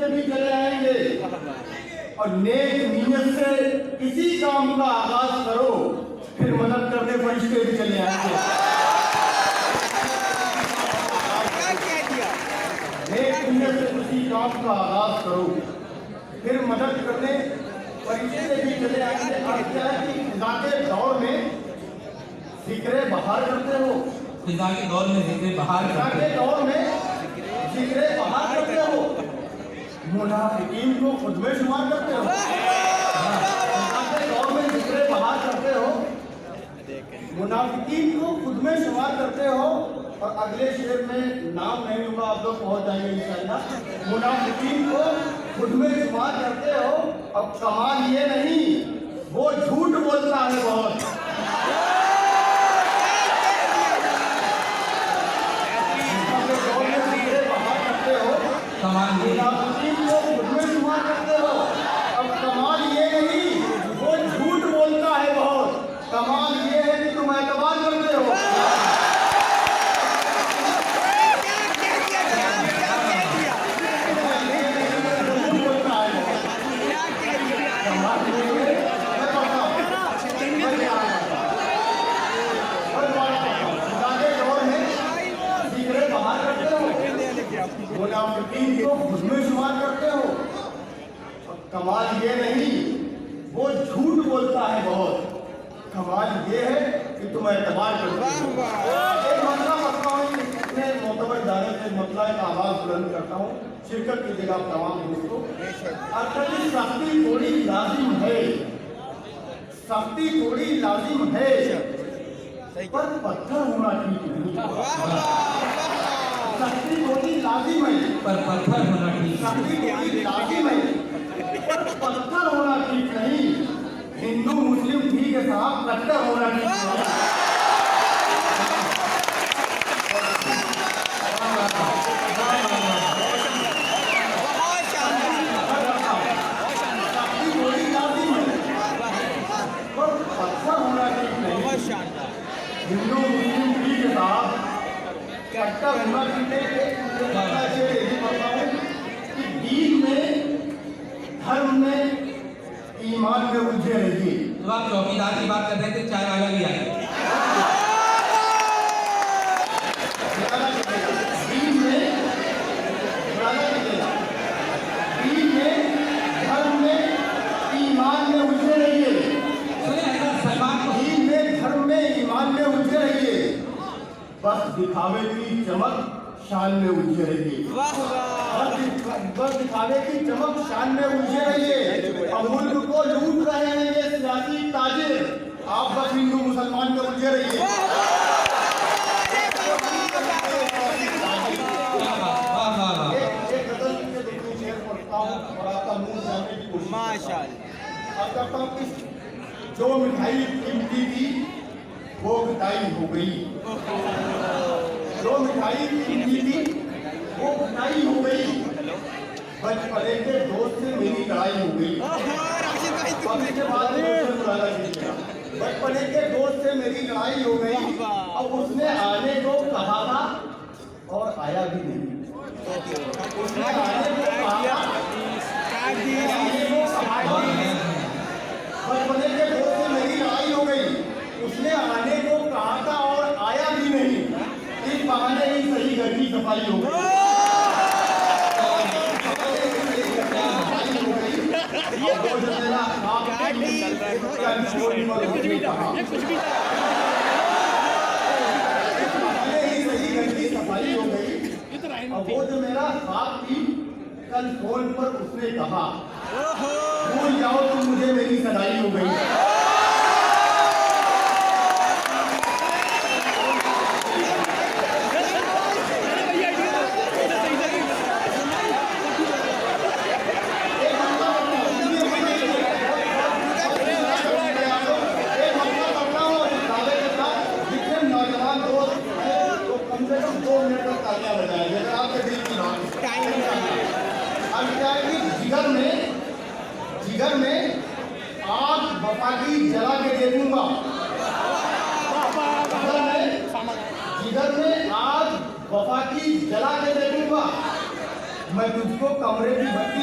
से भी चले आएंगे। और नेक नीयत से किसी काम का आगाज करो, फिर मदद करने फरिश्ते भी चले आएंगे। नेक नीयत से किसी काम का आगाज करो, फिर मदद करने फरिश्ते भी चले आएंगे। और क्या है कि फिजा के दौर में जिक्र बहार करते हो, फिजा के दौर में जिक्र बहार करते हो, मुनाफिकीन को खुद में शुमार करते हो। फिजा के दौर में जिक्र बहार करते हो, मुनाफिकीन को खुद में शुमार करते हो। और अगले शेर में नाम नहीं लूंगा, आप लोग पहुंच जाएंगे इंशाअल्लाह। मुनाफिकीन को खुद में शुमार करते हो। अब कमाल ये नहीं, वो झूठ बोलता है बहुत। मुनाफिकीन को खुद में शुमार करते हो। अब कमाल ये नहीं, वो झूठ बोलता है बहुत। कमाल ये है कि तुम एतबार करते हो। मुनाफिकीन को खुद में शुमार करते हो। कमाल ये नहीं, वो झूठ बोलता है बहुत। कमाल ये है कि तुम एतबार करते हो। एक मसला पढ़ता हूँ, इतने मोतबर इदारे से मसला का आवाज बुलंद करता हूँ, शिरकत कीजिएगा आप तमाम दोस्तों। अर्थात सख्ती थोड़ी लाजिम है, सख्ती थोड़ी लाजिम है, पर पत्थर होना ठीक नहीं। सख्ती थोड़ी लाजिम है, पर पत्थर होना ठीक। सख्ती थोड़ी लाजिम है, पर पत्थर होना ठीक नहीं। हिंदू मुस्लिम ठीक है साहब, कट्टर होना ठीक नहीं। सख्ती थोड़ी लाजिम है, पर पत्थर होना ठीक नहीं। हिंदू मुस्लिम ठीक है साहब, कट्टर होना ठीक नहीं। दीन में, धर्म में, ईमान में उलझे रहिए। तो आप चौकीदार की बात कर रहे थे, चाय वाला भी आया। दीन में, धर्म में, ईमान में उलझे रहिए। दीन में, धर्म में, ईमान में उलझे रहिए। बस दिखावे की चमक शान में उलझे रहिए। बस दिखावे की चमक शान में उलझे रहिए। और मुल्क को लूट रहे हैं ये सियासी ताजिर, आप बस हिंदू मुसलमान में उलझे रहिए। एक गजल के दूसरी शेर पढ़ता हूँ और आपका मुंह जानने की कोशिश करता हूँ कि जो मिठाई कीमती थी वो घटाई हो गई। जो मिठाई कीमती थी वो घटाई हो गई। बचपने के दोस्त से मेरी लड़ाई हो गई। बचपने के दोस्त से मेरी लड़ाई हो गई। अब उसने आने को कहा था और आया भी नहीं। उसने आने को कहा था, बचपने के दोस्त से मेरी लड़ाई हो गई। उसने आने को कहा था और आया भी नहीं। इस बहाने ही सही घर की सफाई हो गई। सफाई हो गई। और वो जो मेरा साथ थी, कल फोन पर उसने कहा, भूल जाओ तुम मुझे, मेरी सगाई हो गई। जिगर में आग वफा की जला के देखूंगा। जिगर में आग वफा की जला के देखूंगा। मैं तुझको कमरे की बत्ती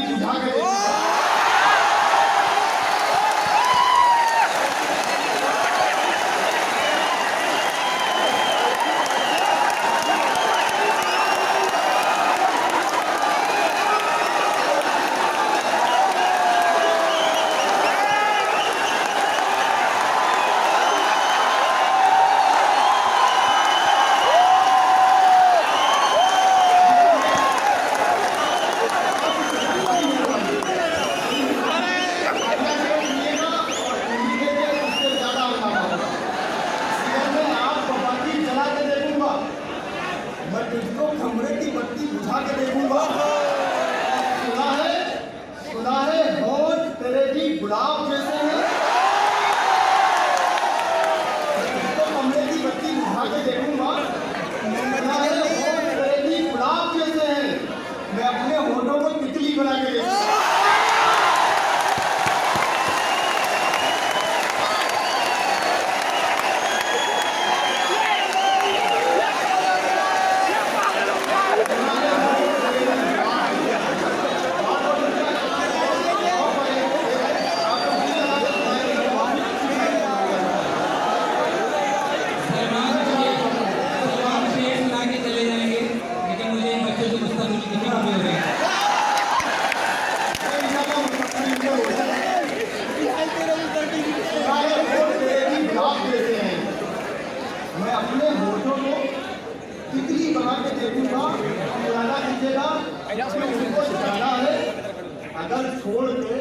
छोड़ के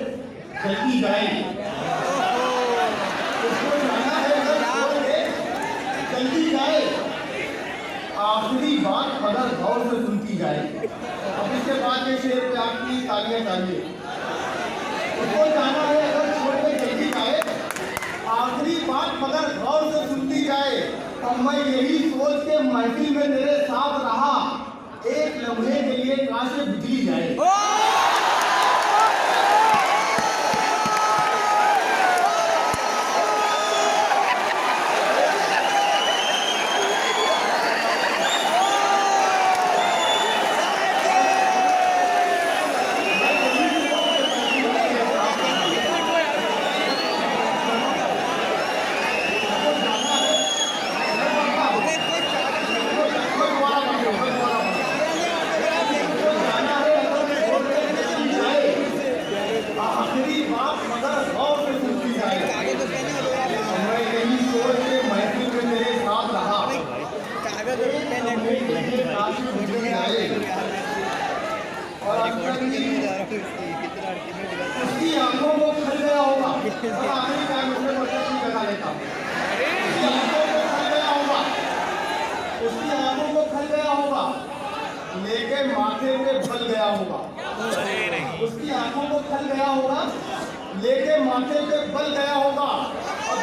जल्दी जाए, उसको जाना है अगर छोड़ के जल्दी जाए, आखिरी बात अगर गौर से सुनती जाए। अब इसके बाद ये शेर पे आपकी तालियां चाहिए। उसको जाना है अगर छोड़ के जल्दी जाए, आखिरी बात मगर गौर से सुनती जाए। अब मैं यही सोच के महफिल में तेरे साथ रहा, एक लम्हे के लिए काश ये बिजली जाए। आखिरी बात मगर गौर से सुनती जाए। मैं यही सोच के महफिल में तेरे साथ रहा, एक लम्हे के लिए काश ये बिजली जाए। और अंदर ही उसकी आंखों को खल गया होगा। और आखिरी टाइम उसने मतलब की लगा लेता, उसकी आंखों को खल गया होगा, उसकी आंखों को खल गया होगा, लेके माथे पे बल गया होगा। उसकी आंखों को खल गया होगा, लेके माथे पे बल गया होगा। और